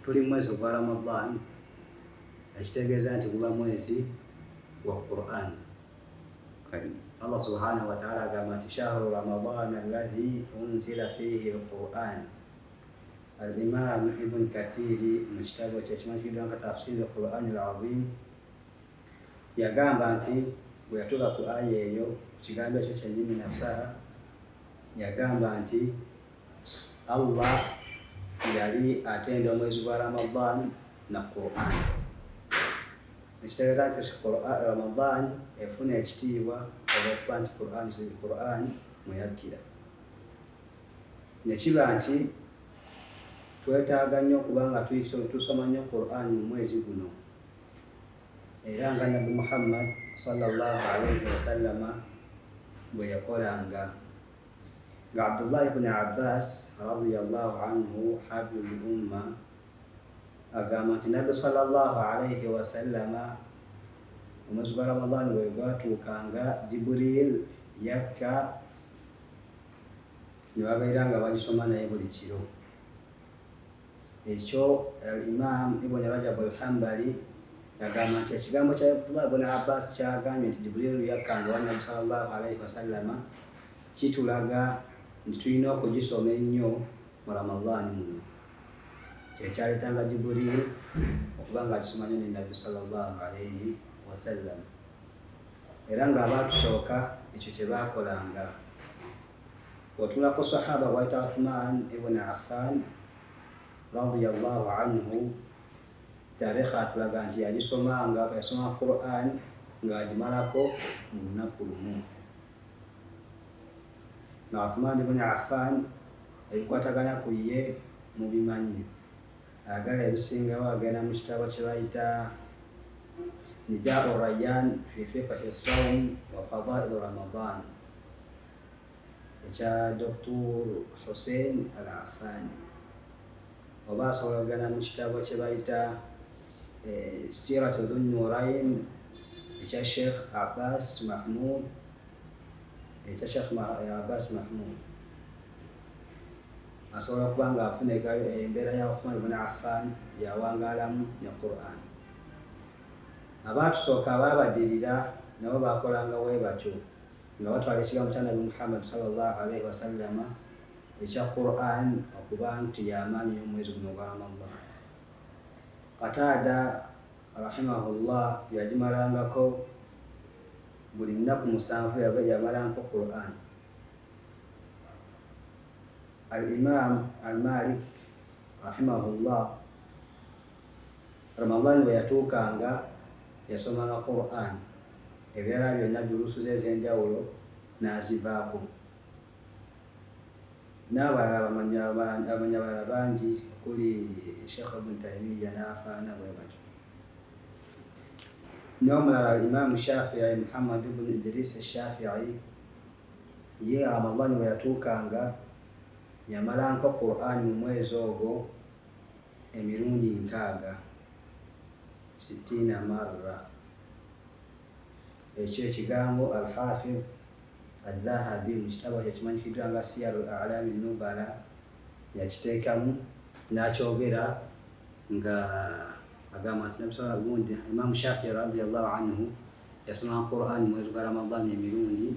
tuli mwezi gwa Ramadan, ekitegeeza nti guba mwezi wa Qur'an. Allah subhanahu wa ta'ala agamba nti shahru Ramadan alladhi unzila fihi al-Qur'an. Al-Imam Ibn Kathiri mu kitabo kye kimu ekiddwa nga tafsiri al-Qur'an al-Azim yagamba nti bwe yatuuka ku aya eyo ku kigambo ekyo kyennyini nafsaha, yagamba nti Allah yali atenda omwezi gwa Ramadan na Qur'an. Ekitegeeza nti Ramadan efuna ekitiibwa olw'okuba nti Qur'an mweyakkira. Ne kiba nti twetaaga nnyo okuba nga tusoma nnyo Qur'an mu mwezi guno. Era nga Nabbi Muhammad sallallahu alayhi wa sallama bwe yakolanga. Nga Abdullah ibn Abbas radiyallahu anhu habrul umma agamba nti Nabbi sallallahu alayhi wa sallama omwezi gwa Ramadan bwe gwatuukanga, Jibril yakka ne babeera nga bagisoma naye buli kiro. Ekyo al-Imam Ibn Rajab al-Hanbali yagamba nti ekigambo kya Abdullah ibn Abbas kyagambye nti Jibril yakkanga wa Nabbi sallallahu alayhi wa sallama kitulaga nti tulina okugisoma ennyo mu Ramadan muno. Kyekyaleetanga Jibril okuba nga agisoma nnyo ne Nabbi sallallahu alayhi wa sallam. Era ng'abaatusooka ekyo kye baakolanga. Bw'otuulako sahaba bw'ayita Uthman ibn Affan radiyallahu anhu, taarikha atulaga nti yagisomanga, yasoma Qur'an ng'agimalako mu lunaku lumu. Na Uthman ibn Affan ebikwatagana ku ye mubimanyi. Agala ebisingawo agenda mu kitabo kye bayita Nidaa'u Rayyan fi fiqhi as-sawm wa fadaa'il Ramadan ekya Dr. Hussein al-Affani. Oba asobola okugenda mu kitabo kye bayita Siratu Dhun-Nurayn ekya Sheikh Abbas Mahmoud asobola okuba nga afuna embeera ya Uthman ibn Affan yawangaalamu ne Qur'an. Abaatusooka abaabaddirira nabo baakolanga bwe batyo nga batwala ekigambo kya Nabbi Muhammad sallallahu alayhi wa sallama ekya Qur'an okuba nti y'amaanyi y'omwezi guno gwa Ramadan. Qataada rahimahullah yagimalangako buli nnaku 7 yamalangako Qur'an. Al-Imam al-Malik rahimahullah Ramadan bwe yatuukanga yasomanga Qur'an, ebirala byonna duruusu ze ez'enjawulo n'azivaako. N'abalala abalala bangi okuli Sheikh Ibn Taymiyyah n'afaana bwe batyo. N'omulala al-Imam Shafi'i Muhammad ibn Idris al-Shafi'i ye Ramadan bwe yatuukanga yamalanko Qur'an mu mwezi ogwo emirundi 60 marra. Ekyo ekigambo al-Hafidh al-Dhahabi mu kitabo kye kimanyikiddwa nga Siyarul A'lami Nubala yakiteekamu n'akyogera nga agamba nti Nabbi sallallahu alayhi wa sallam, Imam Shafi'i radiyallahu anhu yasoma Qur'an mu mwezi gwa Ramadan emirundi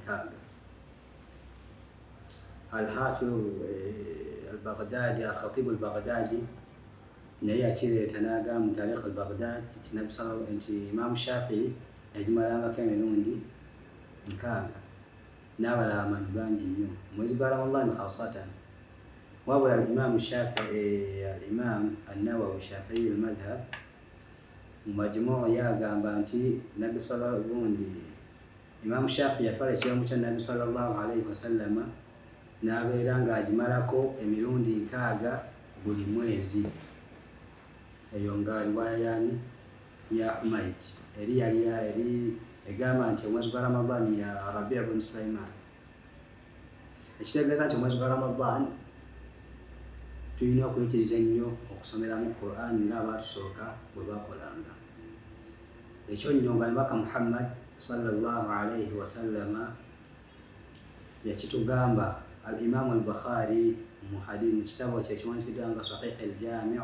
6. Al-Hafidh al-Baghdadi, al-Khatib al-Baghdadi naye yakireeta n'agamba mu Tarikh al-Baghdad nti Imam Shafi'i yagimalangako emirundi 6. N'abalala amanyi bangi nnyo mwezi gwa Ramadan khasatan. Wabula al-Imam Shafi'i, al-Imam an-Nawawi Shafi'i al-madhhab mu Majmu' yagamba nti Nabbi sallallahu alayhi wa sallam, Imam Shafi'i yatwala ekigambo kya Nabbi sallallahu alayhi wa sallama n'abeera ng'agimalako emirundi 6 buli mwezi. Eyo nga riwaya yani ya Humayd eri egamba nti omwezi gwa Ramadan ya Rabi' ibn Sulaiman. Ekitegeeza nti omwezi gwa Ramadan tulina okuyitiriza ennyo okusomeramu Qur'an ng'abaatusooka bwe bakolanga. Ekyo nnyo nga Nabaka Muhammad sallallahu alayhi wa sallama yakitugamba. Al-Imam al-Bukhari mu kitabo kye kiwandiikiddwa nga Sahih al-Jami'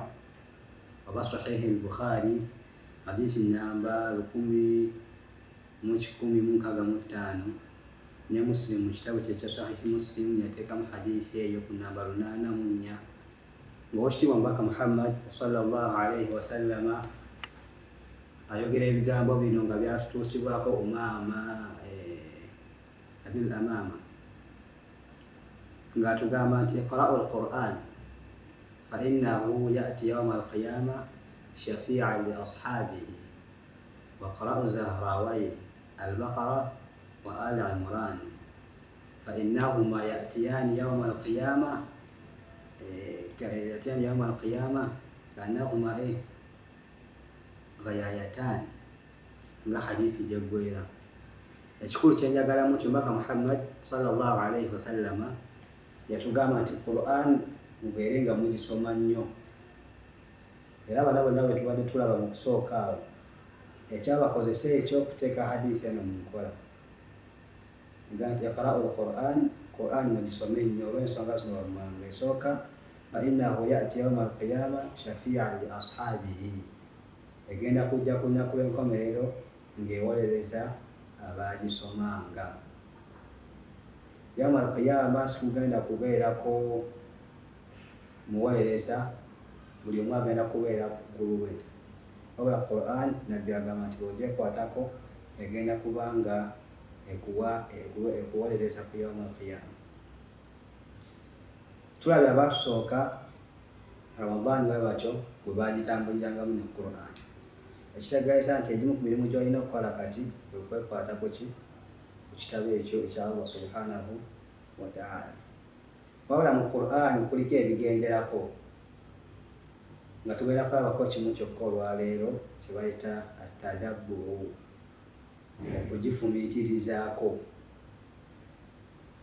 oba sahihi al-Bukhari hadithi namba 10,165 ne Muslim mu kitabo kye kya Sahihi Muslim yateekamu hadithi eyo ku namba 84 ng'Oweekitiibwa Omubaka Muhammad sallallahu alaihi wasallama ayogera ebigambo bino nga byatutuusibwako Umaama Abil Amaama ng'atugamba nti iqra'u al-Qur'an fa innahu ya'ti yawma al-qiyama shafi'an li ashabihi wa qra'u Zahrawayn al-Baqara wa Ali Imran fa innahuma ya'tiyani yawma al-qiyama ka'annahuma ghayayatan nga hadithi jaggwera. Ekikulu kyenjagalamu Omubaka Muhammad sallallahu alaihi wasallama yatugamba nti Qur'an mubeere nga mugisoma nnyo, era bano bonna bwe tubadde tulaba mu kusooka awo ekyabakozesa ekyokuteeka hadithi eno mu nkola nga nti iqra'u al-Qur'an, Qur'an mugisome nnyo olw'ensonga zino wammanga. Esooka fa innahu ya'ti yawma al-qiyama shafi'an li ashabihi, egenda kujja ku lunaku lw'enkomerero ng'ewolereza abaagisomanga. Yawma al-qiyama sikugenda kubeerako muwolereza, buli omu agenda kubeera ggulu lwe, wabula Qur'an nabbi agamba nti bw'ogyekwatako egenda kubanga ekuwolereza ku yawma al-qiyama. Tulabye abaatusooka Ramadan bwe batyo bwe baagitambulirangamu ne Qur'an, ekitegeeza nti egimu ku mirimu gy'olina okukola kati kwe kwekwatako ku kitabo ekyo ekya Allah subhanahu wa ta'ala. Wabula mu Qur'an kuliko ebigenderako nga tugenda kulabako kimu kyokka olwaleero kye bayita at-tadabburu, okugifumiitirizaako.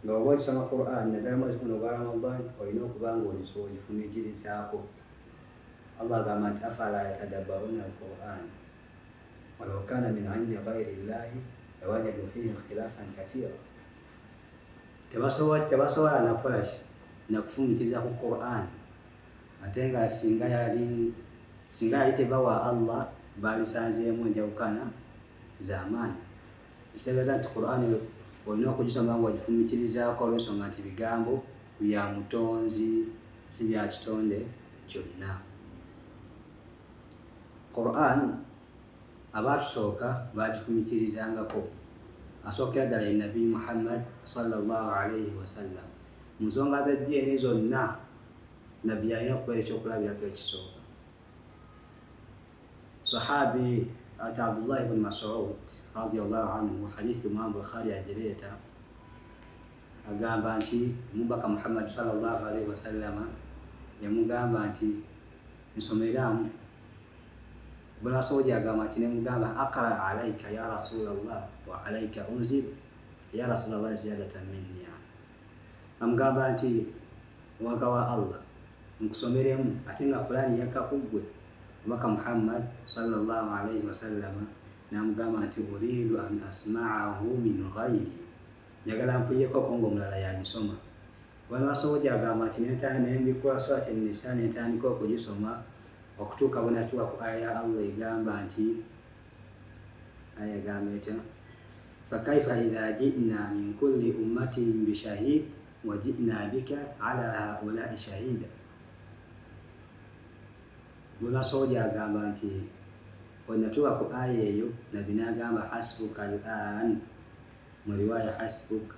Nga oba ogisoma Qur'an naddala mwezi guno ogwa Ramadan olina okuba nga ogifumiitirizaako. Allah agamba nti afala yatadabbaruna al-Qur'an walaw kana min 'indi ghayri llahi lawajadu fihi ikhtilafan kathira. Tebasobola nakukola ki nakufumiitiriza ku Qur'an ate nga singa yali tebawa Allah baalisanzeemu enjawukana z'amaanyi. Ekitegeeza nti Qur'an olina okugisoma nga ogifumiitirizaako olw'ensonga nti bigambo bya Mutonzi, si bya kitonde kyonna. Qur'an abaatusooka baagifumiitirizangako, asookera ddala ye Nabbi Muhammad sallallahu alaihi wasallam. Mu nsonga z'eddiini zonna Nabbi yalina okubeera ekyokulabirako ekisooka. Sahabi ate Abdullah ibn Mas'ud radiyallahu anhu, hadithi Imam Bukhari agireeta, agamba nti Omubaka Muhammad sallallahu alaihi wasallama yamugamba nti nsomeramu. Bwe Mas'ud agamba nti nemugamba aqra alayka ya Rasulallah wa alayka unzil ya Rasulallah ziyadatan minni. Amugamba nti omubaka wa Allah nkusomeremu ate nga Qur'ani yakka ku ggwe. Omubaka Muhammad sallallahu alaihi wasallama namugamba nti uridu an asma'ahu min ghayri, njagala mpulireko ng'omulala yagisoma. Bwe Mas'ud agamba nti nembikula Surat an-Nisa nentandika okugisoma okutuuka bwe natuuka ku aya ya Allah egamba nti aya egamba etya fakaifa idha ji'na min kulli ummatin bishahid wa ji'na bika ala haula'i shahida. Bwe Mas'ud agamba nti bwe natuuka ku aya eyo Nabbi n'agamba hasbuka al-an, mu riwaya hasbuk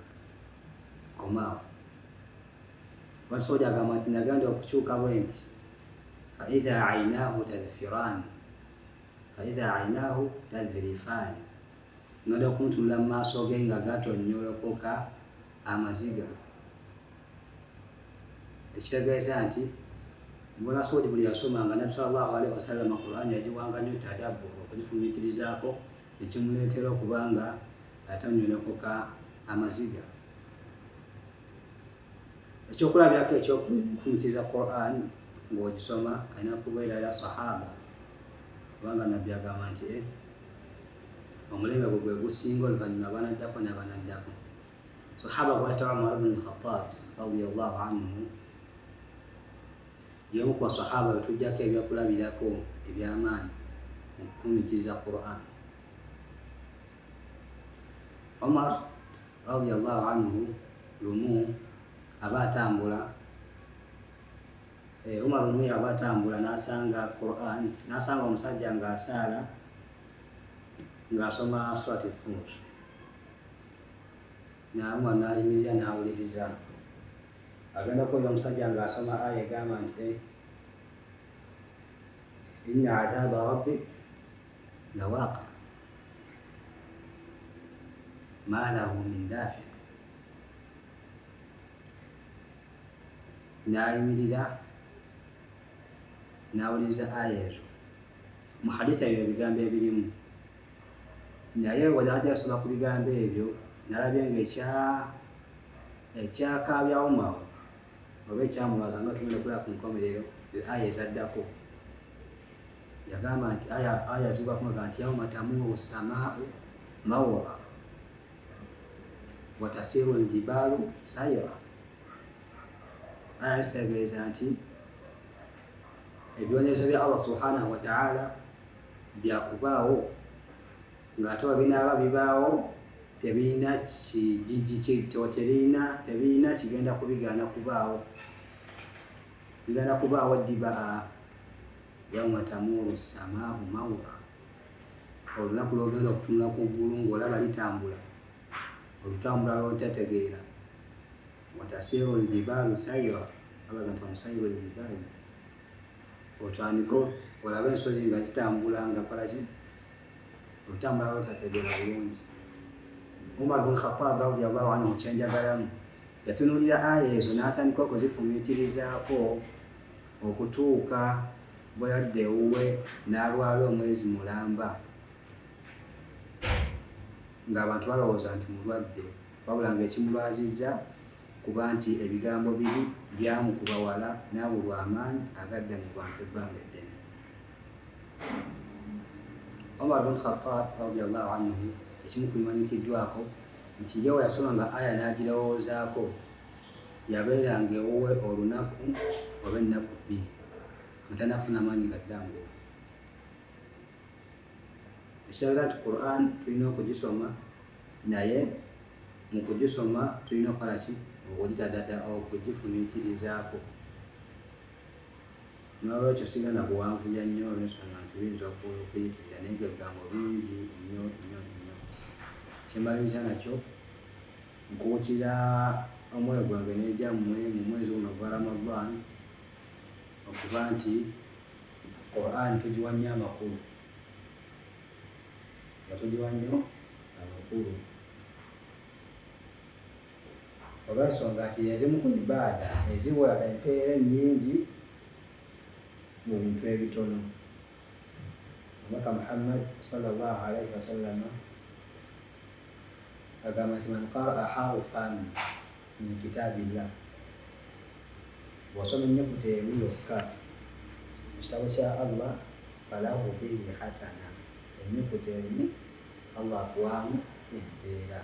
komawo. Mas'ud agamba nti nagenda okukyuka bwe nti فإذا عيناه تذرفان, ngenda okuntunula mu maaso ge nga gatonyolokoka amaziga. Ekitegeeza nti bwe Mas'ud buli yasomanga Nabbi sallallahu alaihi wasallam Qur'an yagiwanga nnyo tadabbur, okugifumiitirizaako, ekimuleetera okuba nga atonyolokoka amaziga. Ekyokulabirako ekyokufumiitiriza Qur'an ng'ogisoma alina kubeera ya sahaba, kubanga Nabbi agamba nti omulembe gwe gusinga oluvannyuma banaddako n'abanaddako. Sahaba gwayita Umar ibn al-Khattab radiyallahu anhu y'omu ku basahaba tujjako ebyakulabirako eby'amaanyi mu kutuumikiriza Qur'an. Omar radiyallahu anhu lumu aba atambula, Omar lumu aba atambula n'asanga Qur'an, n'asanga omusajja ng'asaala ng'asoma surati Tur. Omar n'ayimirira n'awuliriza. Agenda kuwulira omusajja ng'asoma aya egamba nti inna adhaaba rabbik lawaqi ma lahu min daafi. N'ayimirira n'awuliriza aya ezo. Mu hadisi ebyo ebigambo ebirimu, naye bw'ajja yasoma ku bigambo ebyo n'alabye ng'ekyakaabya Omar oba ekyamulwaza nga tugenda okulaba ku nkomerero aya ezaddako, yagamba nti aya zigwakumaga nti yawma tamuru samaau mawra wa tasiru aljibaalu sayra. Aya zitegeeza nti ebibonerezo bya Allah subhanahu wa ta'ala byakubaawo, ng'ate binaaba bibaawo tebirina kigenda kubigaana kubaawo. Bigenda kubaawo ddiba yawma tamuru samaau mawra, olunaku lw'ogenda okutunula ku ggulu ng'olaba litambula, olutambula lw'otategeera. Wa tasiru aljibaalu sayra, alaga nti wanusayiru aljibaalu, otandika olabe ensozi nga zitambula nga kolaki, olutambula lw'otategeera bulungi. Umar bin Khattab radiyallahu anhu kyenjagalamu, yatunulira aya ezo n'atandika okuzifumiitirizaako okutuuka bwe yadda ewuwe n'alwala omwezi mulamba, ng'abantu balowooza nti mulwadde, wabula ng'ekimulwazizza kuba nti ebigambo biri byamukuba wala n'abulwa amaanyi agadde mu bantu ebbanga eddene. Umar bin Khattab radiyallahu anhu ekimu ku bimanyikiddwako nti ye we yasoma nga aya n'agirowoozaako yabeeranga ewuwe olunaku oba ennaku bbiri nga tanafuna maanyi gaddambula. Ekitegeeza nti Qur'an tulina okugisoma, naye mu kugisoma tulina okukola ki? Okugifumiitirizaako. N'olwekyo sigenda kuwanvuya nnyo olw'ensonga nti biyinza okuyitirira naye ebigambo bingi nnyo. Kyembaliriza nakyo nkuwukira omwoyo gwange n'egyammwe mu mwezi guno gwa Ramadan okuba nti Qur'an tugiwa nnyo amakulu, nga tugiwa nnyo amakulu olw'ensonga nti ezimu ku ibaada eziwa empeera ennyingi mu bintu ebitono. Omubaka Muhammad sallallahu alaihi wasallam agamba nti man qaraa harfan min kitaabillah, bw'osoma ennyukuta emu yokka mu kitabo kya Allah, falahu bihi hasana, ennyukuta emu Allah akuwaamu empeera.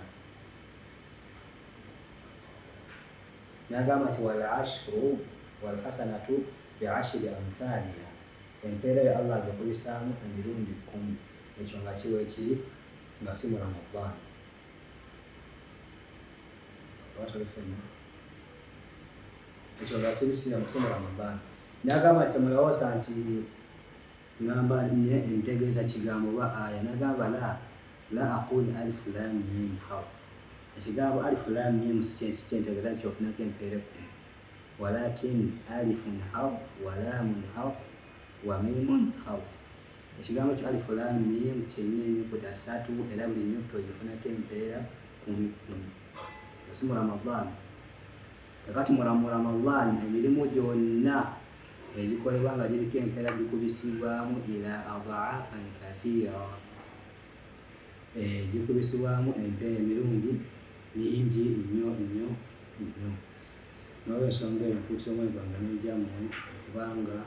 N'agamba nti wal ashru wal hasanatu bi ashri amthaliha, empeera yo Allah agikubisaamu emirundi 10. Ekyo nga kiba ekiri nga si mu Ramadan. Ekyo nga kiri si mu Ramadan. N'agamba nti mulowooza nti ngamba ntegeeza kigambo oba aya, n'agamba la aqul alif lam mim harf. Ekigambo alif lam mim si kyentegeeza nti ofunako empeera 10, walakin alifun harf wa lamun harf wa mimun harf. Ekigambo kyo alif lam mim kirina ennyukuta 3 era buli nnyukuta ogifunako empeera 10. Si mu Ramadan. Kakati mu Ramadan emirimu gyonna egikolebwa nga giriko empeera gikubisibwamu ila adhaafan kathiira, gikubisibwamu empeera emirundi mingi nnyo. N'olw'ensonga eyo nkuutira omwoyo gwange n'egyammwe okubanga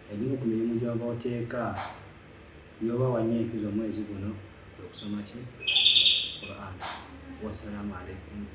egimu ku mirimu gy'oba oteeka by'oba wannyo enkizo omwezi guno kwe kusoma ki? Qur'an. Wassalamu alaikum.